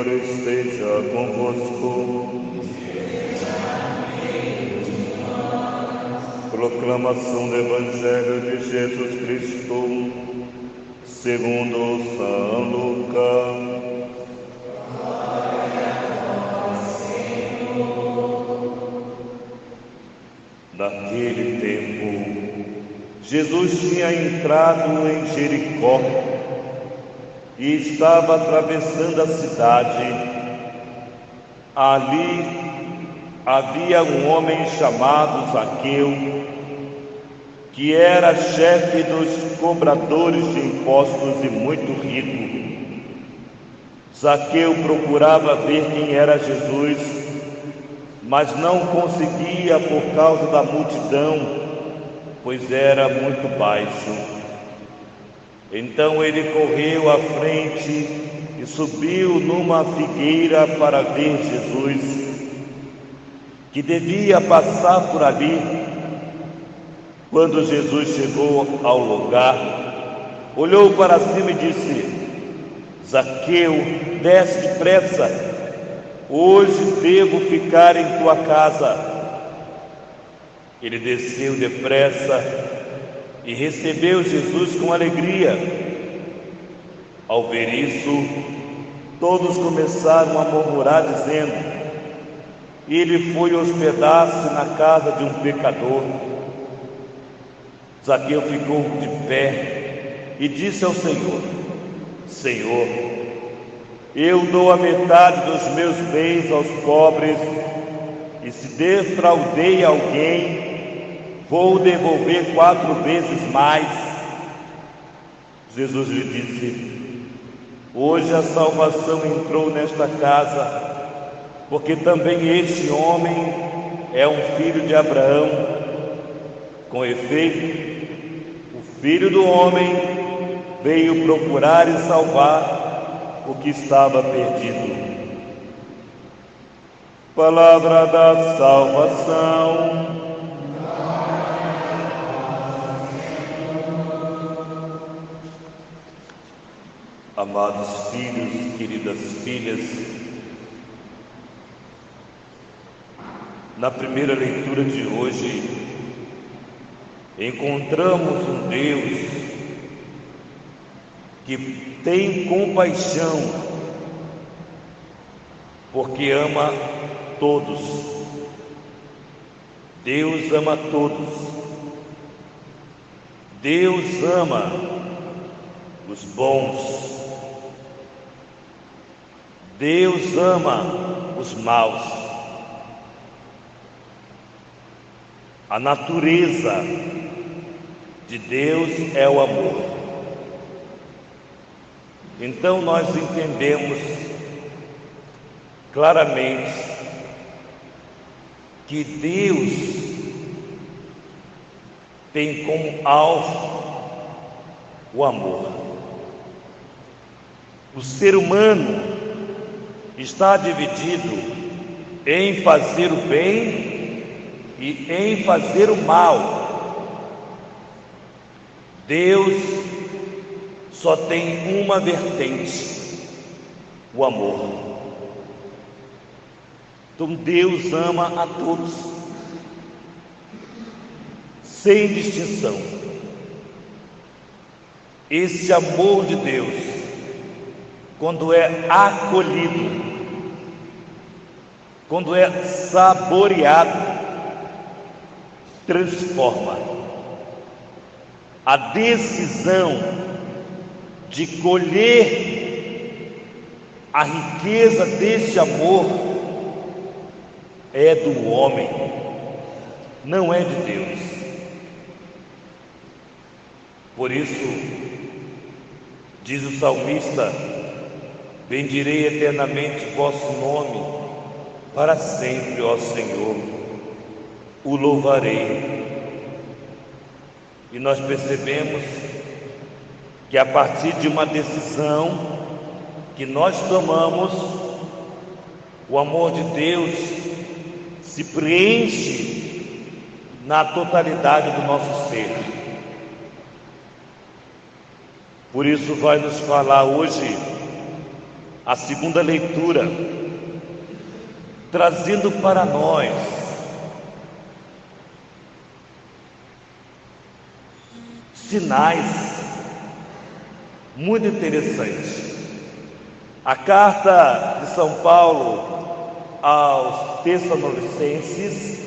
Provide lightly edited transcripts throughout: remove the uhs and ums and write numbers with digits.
Senhor esteja convosco. Proclamação do Evangelho de Jesus Cristo, segundo São Lucas. Naquele tempo, Jesus tinha entrado em Jericó e estava atravessando a cidade. Ali havia um homem chamado Zaqueu, que era chefe dos cobradores de impostos e muito rico. Zaqueu procurava ver quem era Jesus, mas não conseguia por causa da multidão, pois era muito baixo. Então ele correu à frente e subiu numa figueira para ver Jesus, que devia passar por ali. Quando Jesus chegou ao lugar, olhou para cima e disse: Zaqueu, desce depressa, hoje devo ficar em tua casa. Ele desceu depressa e recebeu Jesus com alegria. Ao ver isso, todos começaram a murmurar, dizendo: ele foi hospedar-se na casa de um pecador. Zaqueu ficou de pé e disse ao Senhor: Senhor, eu dou a metade dos meus bens aos pobres, e se defraudei alguém, vou devolver 4 vezes mais. Jesus lhe disse: hoje a salvação entrou nesta casa, porque também este homem é um filho de Abraão. Com efeito, o Filho do Homem veio procurar e salvar o que estava perdido. Palavra da salvação. Amados filhos, queridas filhas, na primeira leitura de hoje, encontramos um Deus que tem compaixão, porque ama todos. Deus ama todos. Deus ama os bons. Deus ama os maus. A natureza de Deus é o amor. Então nós entendemos claramente que Deus tem como alvo o amor. O ser humano está dividido em fazer o bem e em fazer o mal. Deus só tem uma vertente: o amor. Então Deus ama a todos, sem distinção. Esse amor de Deus, quando é acolhido, quando é saboreado, transforma. A decisão de colher a riqueza deste amor é do homem, não é de Deus. Por isso, diz o salmista: bendirei eternamente vosso nome, para sempre, ó Senhor, o louvarei. E nós percebemos que a partir de uma decisão que nós tomamos, o amor de Deus se preenche na totalidade do nosso ser. Por isso vai nos falar hoje a segunda leitura, trazendo para nós sinais muito interessantes. A carta de São Paulo aos Tessalonicenses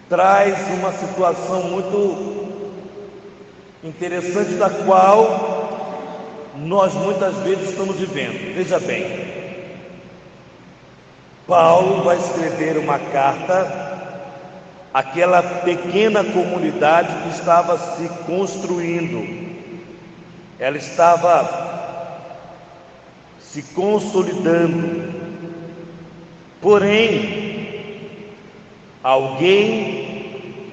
traz uma situação muito interessante, da qual nós muitas vezes estamos vivendo. Veja bem, Paulo vai escrever uma carta àquela pequena comunidade que estava se construindo. Ela estava se consolidando. Porém, alguém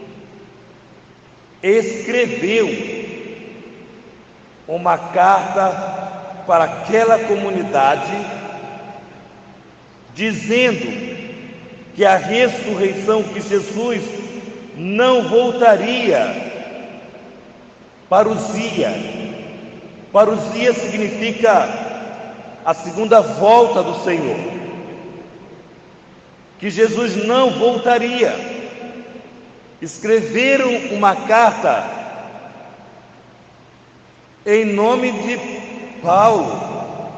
escreveu uma carta para aquela comunidade, dizendo que a ressurreição, que Jesus não voltaria. Parousia. Parousia significa a segunda volta do Senhor, que Jesus não voltaria. Escreveram uma carta em nome de Paulo,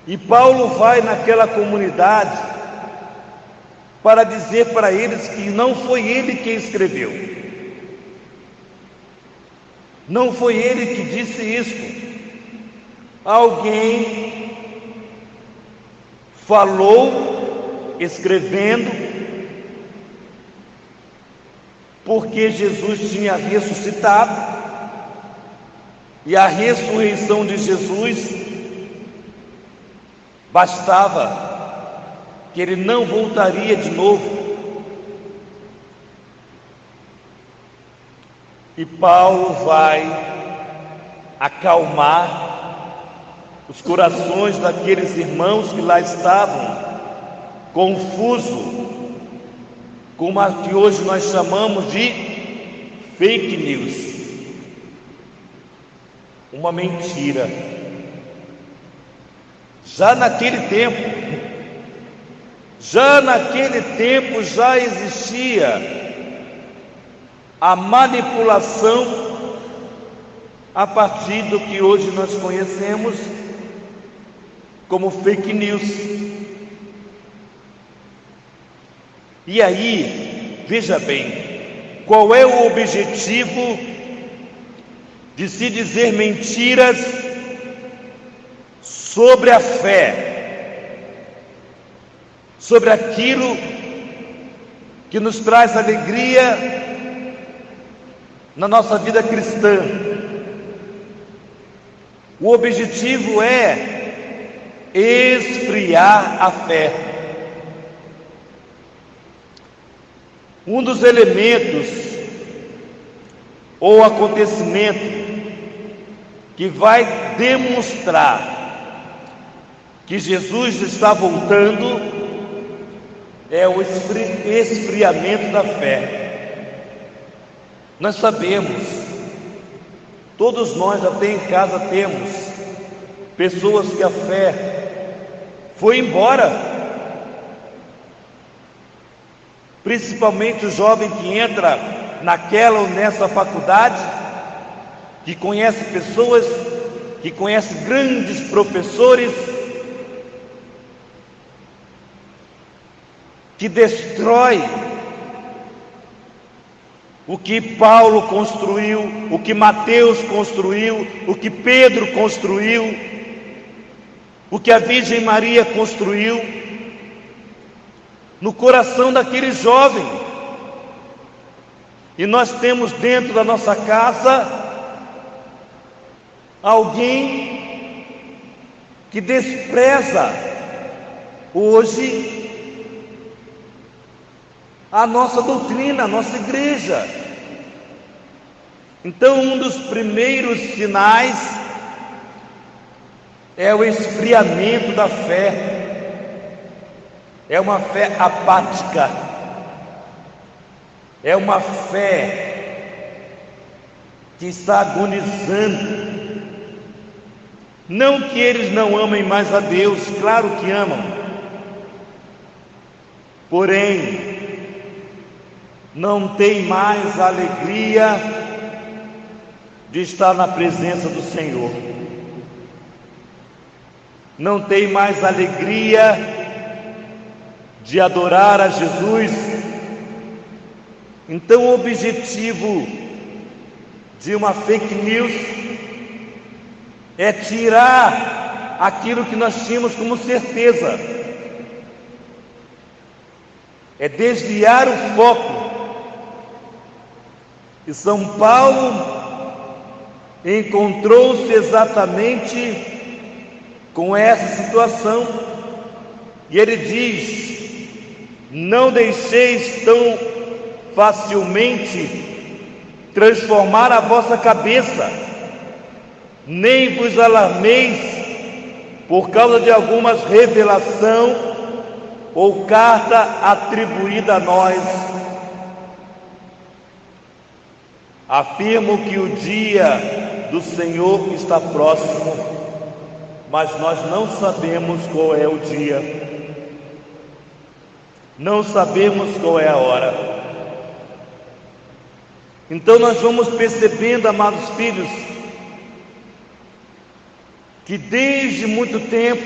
e Paulo vai naquela comunidade para dizer para eles que não foi ele quem escreveu, não foi ele que disse isso. Alguém falou, escrevendo, porque Jesus tinha ressuscitado, e a ressurreição de Jesus bastava, que ele não voltaria de novo. E Paulo vai acalmar os corações daqueles irmãos que lá estavam confusos, como a que hoje nós chamamos de fake news, uma mentira. Já naquele tempo já existia a manipulação a partir do que hoje nós conhecemos como fake news. E aí, veja bem, qual é o objetivo de se dizer mentiras sobre a fé, sobre aquilo que nos traz alegria na nossa vida cristã? O objetivo é esfriar a fé. Um dos elementos ou acontecimento que vai demonstrar que Jesus está voltando é o esfriamento da fé. Nós sabemos, todos nós até em casa temos pessoas que a fé foi embora, principalmente o jovem que entra naquela ou nessa faculdade, que conhece pessoas, que conhece grandes professores, que destrói o que Paulo construiu, o que Mateus construiu, o que Pedro construiu, o que a Virgem Maria construiu no coração daquele jovem. E nós temos dentro da nossa casa alguém que despreza hoje a nossa doutrina, a nossa igreja. Então, um dos primeiros sinais é o esfriamento da fé. É uma fé apática, é uma fé que está agonizando. Não que eles não amem mais a Deus, claro que amam. Porém, não tem mais a alegria de estar na presença do Senhor. Não tem mais a alegria de adorar a Jesus. Então, o objetivo de uma fake news é tirar aquilo que nós tínhamos como certeza, é desviar o foco. E São Paulo encontrou-se exatamente com essa situação, e ele diz: não deixeis tão facilmente transformar a vossa cabeça, nem vos alarmeis por causa de algumas revelação ou carta atribuída a nós. Afirmo que o dia do Senhor está próximo, mas nós não sabemos qual é o dia, não sabemos qual é a hora. Então nós vamos percebendo, amados filhos, que desde muito tempo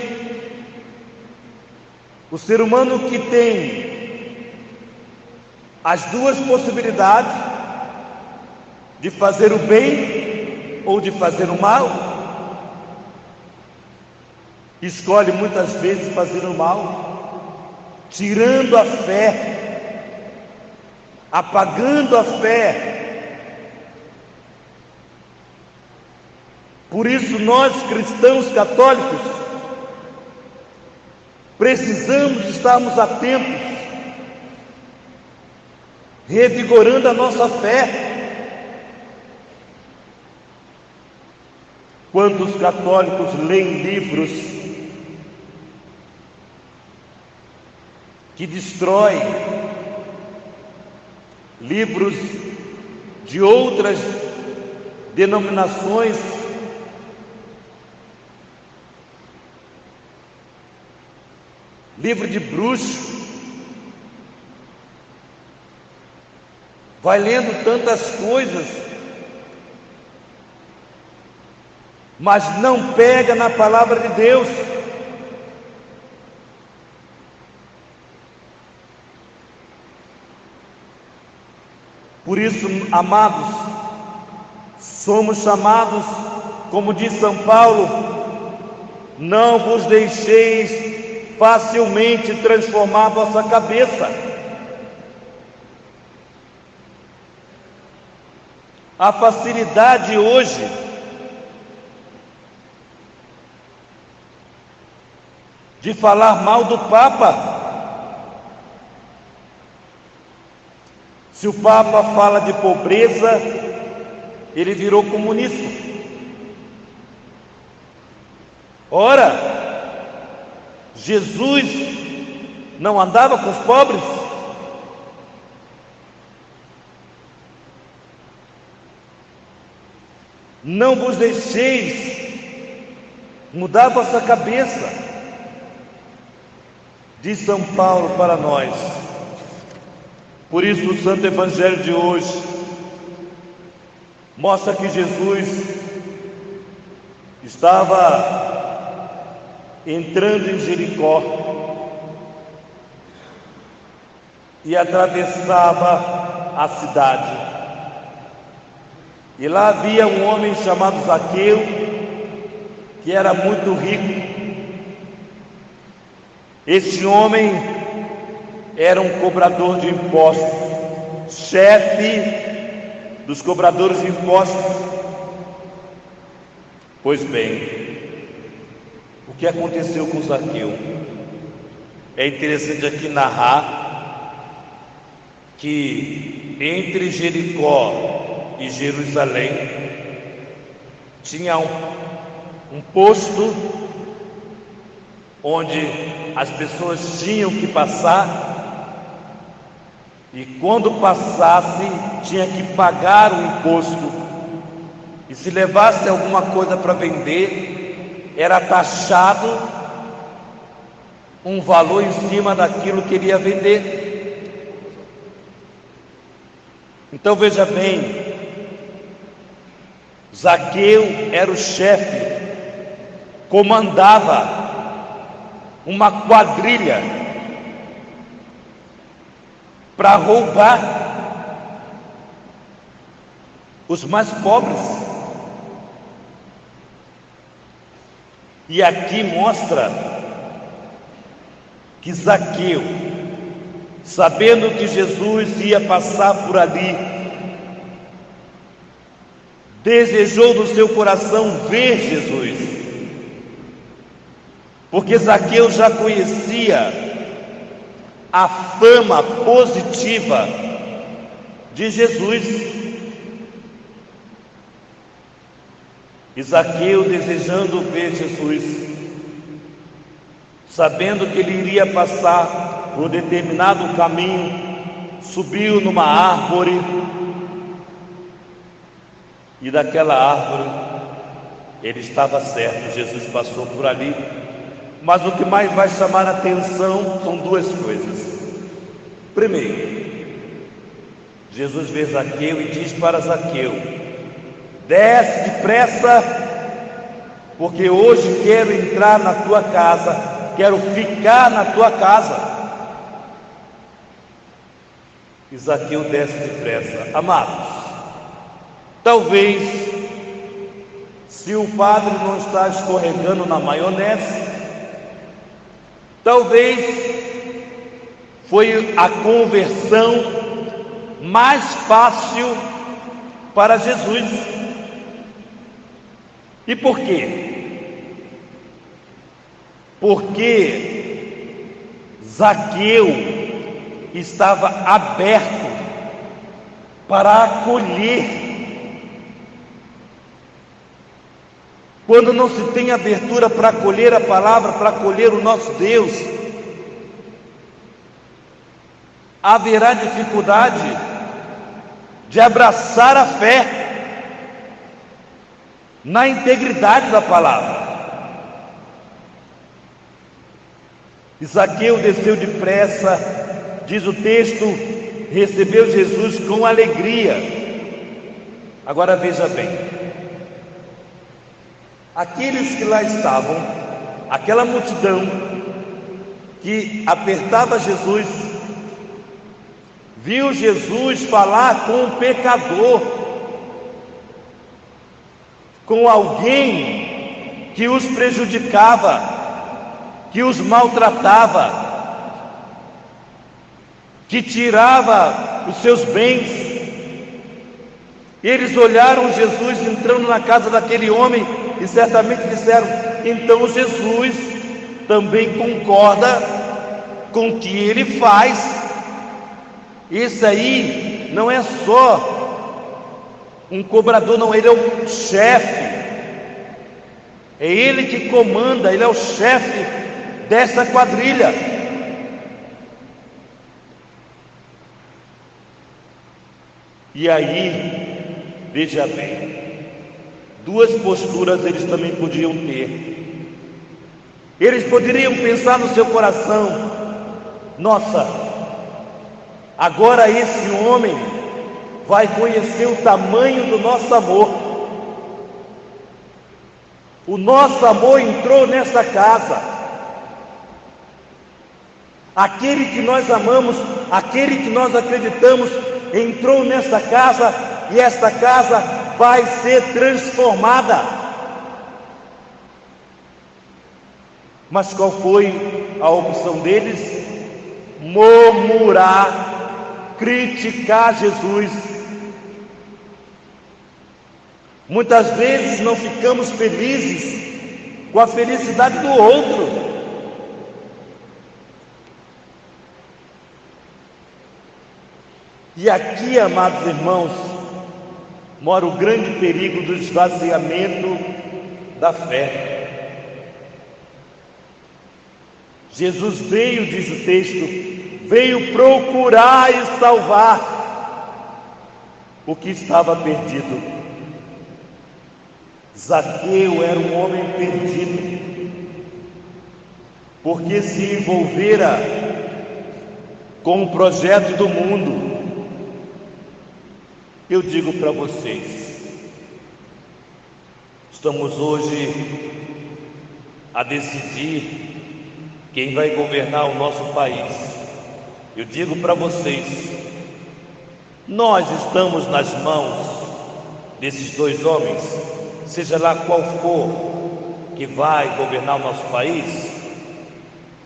o ser humano que tem as duas possibilidades de fazer o bem ou de fazer o mal, escolhe muitas vezes fazer o mal, tirando a fé, apagando a fé. Por isso nós, cristãos católicos, precisamos estarmos atentos, revigorando a nossa fé. Quantos católicos leem livros que destroem, livros de outras denominações, livro de bruxo, vai lendo tantas coisas, mas não pega na palavra de Deus. Por isso, amados, somos chamados, como diz São Paulo, não vos deixeis facilmente transformar a vossa cabeça. A facilidade hoje de falar mal do Papa. Se o Papa fala de pobreza, ele virou comunista. Ora, Jesus não andava com os pobres? Não vos deixeis mudar vossa cabeça, diz São Paulo para nós. Por isso o Santo Evangelho de hoje mostra que Jesus estava entrando em Jericó e atravessava a cidade. E lá havia um homem chamado Zaqueu, que era muito rico. Este homem era um cobrador de impostos, chefe dos cobradores de impostos. Pois bem, o que aconteceu com Zaqueu? É interessante aqui narrar que entre Jericó e Jerusalém tinha um posto onde as pessoas tinham que passar, e quando passasse tinha que pagar o imposto, e se levasse alguma coisa para vender, era taxado um valor em cima daquilo que ele ia vender. Então veja bem, Zaqueu era o chefe, comandava uma quadrilha para roubar os mais pobres. E aqui mostra que Zaqueu, sabendo que Jesus ia passar por ali, desejou no seu coração ver Jesus, porque Zaqueu já conhecia a fama positiva de Jesus. E Zaqueu, desejando ver Jesus, sabendo que ele iria passar por determinado caminho, subiu numa árvore, e daquela árvore ele estava certo, Jesus passou por ali. Mas o que mais vai chamar a atenção são duas coisas. Primeiro, Jesus vê Zaqueu e diz para Zaqueu: desce depressa, porque hoje quero entrar na tua casa, quero ficar na tua casa. E Zaqueu desce depressa. Amados, talvez, se o padre não está escorregando na maionese, talvez foi a conversão mais fácil para Jesus. E por quê? Porque Zaqueu estava aberto para acolher. Quando não se tem abertura para acolher a palavra, para acolher o nosso Deus, haverá dificuldade de abraçar a fé na integridade da palavra. Zaqueu desceu depressa, diz o texto, recebeu Jesus com alegria. Agora veja bem, aqueles que lá estavam, aquela multidão que apertava Jesus, viu Jesus falar com um pecador, com alguém que os prejudicava, que os maltratava, que tirava os seus bens. Eles olharam Jesus entrando na casa daquele homem e certamente disseram: então Jesus também concorda com o que ele faz. Esse aí não é só um cobrador, não, ele é o chefe, é ele que comanda, ele é o chefe dessa quadrilha. E aí, veja bem, duas posturas eles também podiam ter. Eles poderiam pensar no seu coração: nossa, agora esse homem vai conhecer o tamanho do nosso amor. O nosso amor entrou nessa casa. Aquele que nós amamos, aquele que nós acreditamos, entrou nessa casa, e esta casa vai ser transformada. Mas qual foi a opção deles? Murmurar, criticar Jesus. Muitas vezes não ficamos felizes com a felicidade do outro. E aqui, amados irmãos, mora o grande perigo do esvaziamento da fé. Jesus veio, diz o texto, veio procurar e salvar o que estava perdido. Zaqueu era um homem perdido, porque se envolvera com o projeto do mundo. Eu digo para vocês, estamos hoje a decidir quem vai governar o nosso país. Eu digo para vocês, nós estamos nas mãos desses dois homens, seja lá qual for que vai governar o nosso país.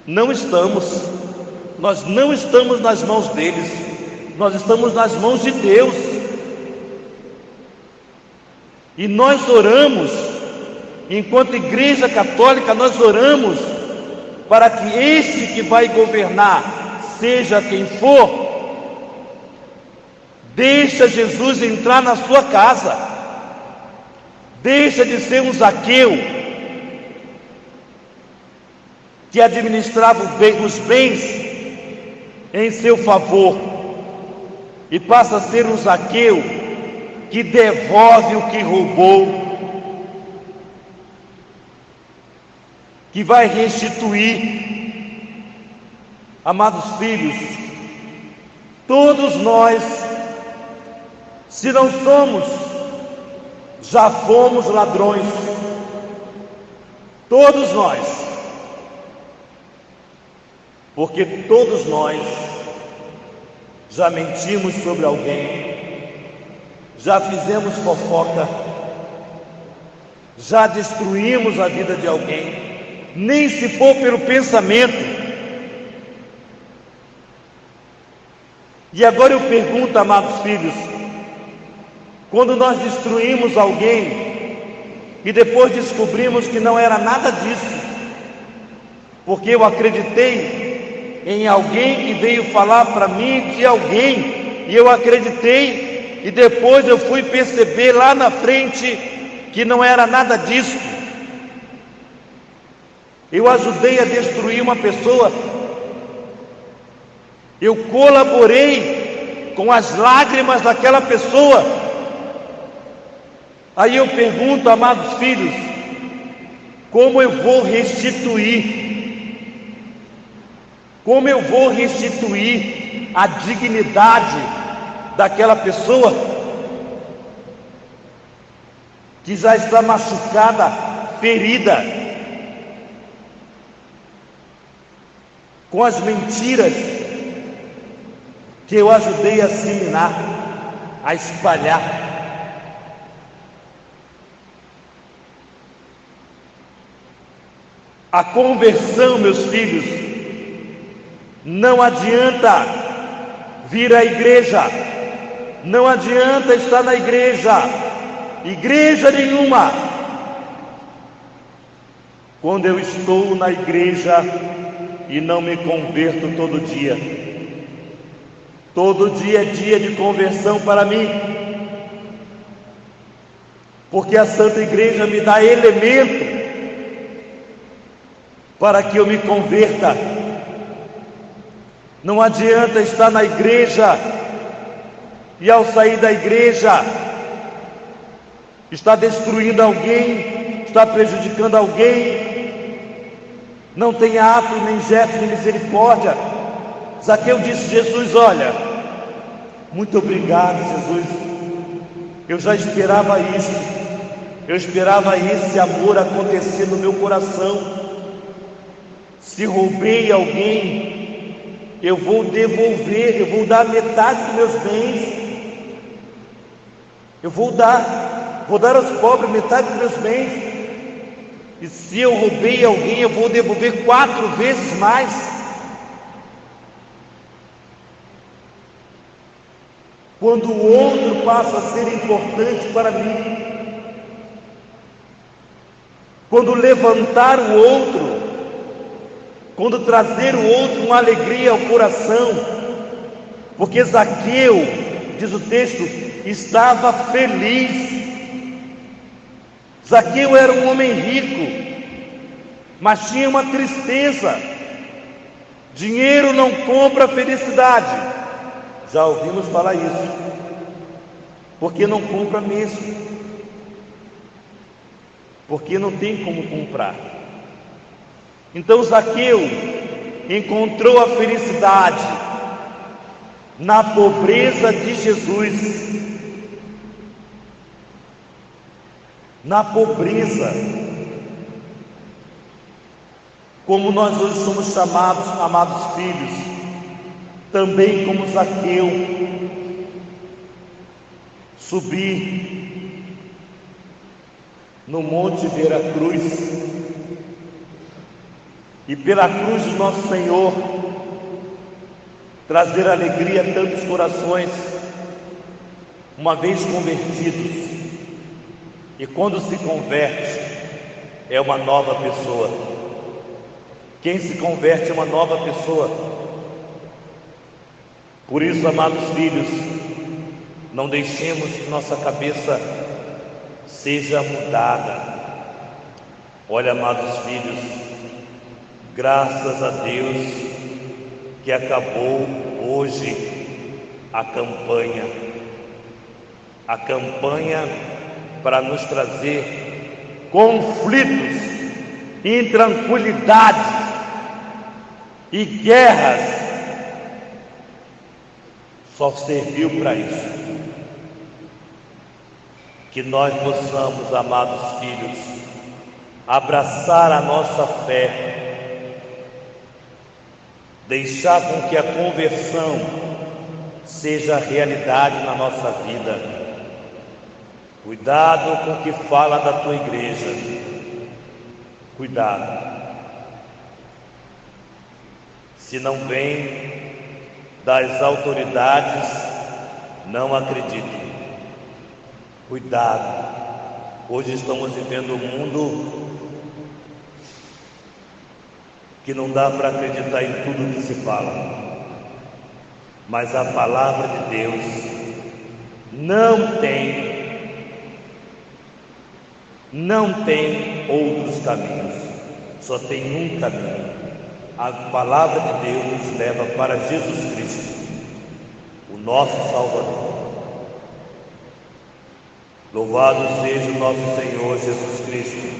Não estamos, nós não estamos nas mãos deles, nós estamos nas mãos de Deus. E nós oramos, enquanto Igreja Católica, nós oramos para que este que vai governar, seja quem for, deixa Jesus entrar na sua casa. Deixa de ser um Zaqueu que administrava os bens em seu favor e passa a ser um Zaqueu que devolve o que roubou, que vai restituir. Amados filhos, todos nós, se não somos, já fomos ladrões, todos nós, porque todos nós já mentimos sobre alguém, já fizemos fofoca, já destruímos a vida de alguém, nem se for pelo pensamento. E agora eu pergunto, amados filhos, quando nós destruímos alguém e depois descobrimos que não era nada disso, porque eu acreditei em alguém que veio falar para mim de alguém, e eu acreditei, e depois eu fui perceber lá na frente que não era nada disso. Eu ajudei a destruir uma pessoa, eu colaborei com as lágrimas daquela pessoa. Aí eu pergunto, amados filhos, como eu vou restituir? Como eu vou restituir a dignidade daquela pessoa que já está machucada, ferida, com as mentiras que eu ajudei a disseminar, a espalhar? A conversão, meus filhos, não adianta vir à igreja, não adianta estar na igreja nenhuma. Quando eu estou na igreja e não me converto todo dia é dia de conversão para mim, porque a Santa Igreja me dá elemento para que eu me converta. Não adianta estar na igreja e ao sair da igreja está destruindo alguém, está prejudicando alguém, não tem ato nem gesto de misericórdia. Zaqueu disse: Jesus, olha, muito obrigado, Jesus, eu já esperava isso, eu esperava esse amor acontecer no meu coração. Se roubei alguém, eu vou devolver, eu vou dar metade dos meus bens, eu vou dar aos pobres metade dos meus bens, e se eu roubei alguém, eu vou devolver 4 vezes mais. Quando o outro passa a ser importante para mim, quando levantar o outro, quando trazer o outro uma alegria ao coração, porque Zaqueu, diz o texto, estava feliz. Zaqueu era um homem rico, mas tinha uma tristeza. Dinheiro não compra felicidade. Já ouvimos falar isso, porque não compra mesmo. porque não tem como comprar. Então Zaqueu encontrou a felicidade na pobreza de Jesus, na pobreza, como nós hoje somos chamados, amados filhos, também como Zaqueu, subir no monte ver a cruz, e pela cruz do nosso Senhor trazer alegria a tantos corações, uma vez convertidos. E quando se converte, é uma nova pessoa. Quem se converte é uma nova pessoa. Por isso, amados filhos, não deixemos que nossa cabeça seja mudada. Olha, amados filhos, graças a Deus que acabou hoje a campanha para nos trazer conflitos, intranquilidades e guerras. Só serviu para isso. Que nós possamos, amados filhos, abraçar a nossa fé, deixar com que a conversão seja realidade na nossa vida. Cuidado com o que fala da tua igreja. Cuidado. Se não vem das autoridades, não acredite. Cuidado. Hoje estamos vivendo um mundo que não dá para acreditar em tudo que se fala, mas a palavra de Deus não tem outros caminhos, só tem um caminho. A palavra de Deus nos leva para Jesus Cristo, o nosso Salvador. Louvado seja o nosso Senhor Jesus Cristo,